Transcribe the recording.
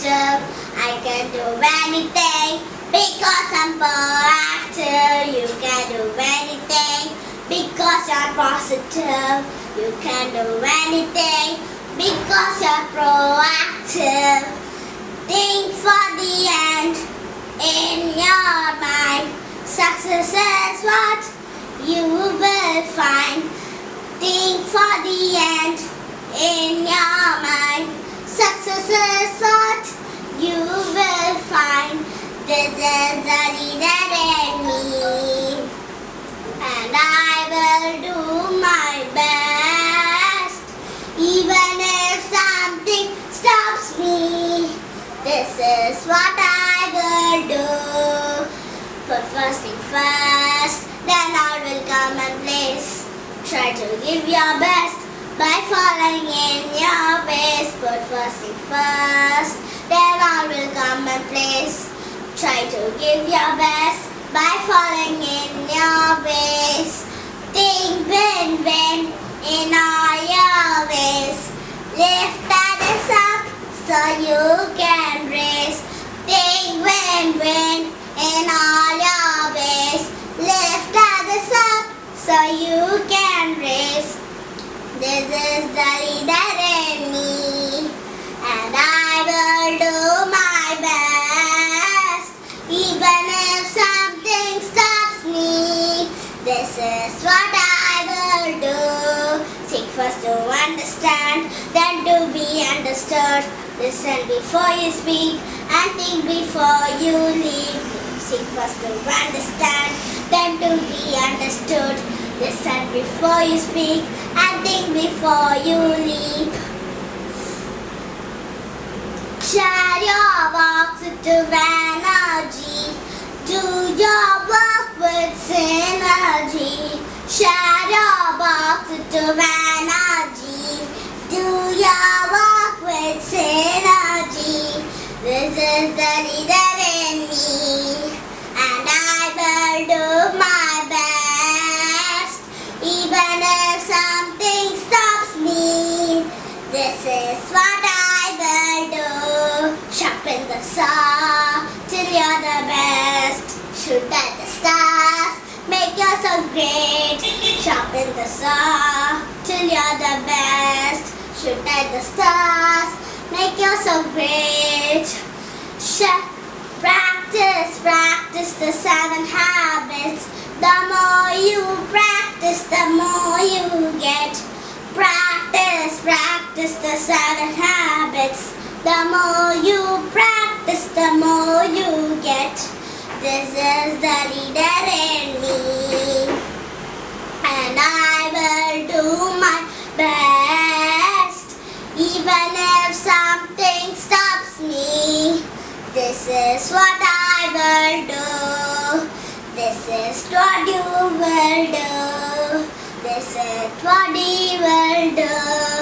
positive. I can do anything because I'm proactive. You can do anything because you're positive. You can do anything because you're proactive. Think for the end in your mind. Success is what you will find. Think for the end in your mind. Success is what you will find. This is the leader in me, and I will do my best, even if something stops me. This is what I will do. Put first thing first, then all will come in place. Try to give your best by following in your ways. Put first thing first, then all will come in place. Try to give your best by following in your ways. Think win-win in all your ways. Lift others up so you can raise. Think win-win in all your ways. Lift others up so you can raise. This is the leader in me, and I will do my best, even if something stops me. This is what I will do. Seek first to understand, then to be understood. Listen before you speak, and think before you leave. Seek first to understand, then to be understood. Listen before you speak, and think before you leap. Share your positive energy. Do your work with synergy. Share your positive energy. Do your work with synergy. This is the leader in me, and I will do my best, even if something stops me. This is what I will do. Sharpen the saw till you're the best. Shoot at the stars, make yourself great. Sharpen the saw till you're the best. Shoot at the stars, make yourself great. Practice the 7 habits. The more you practice, the more you get. Practice the 7 habits. The more you practice, the more you get. This is the leader in me, and I will do my best, even if something stops me. This is what I will do. This is what you will do. This is what he will do.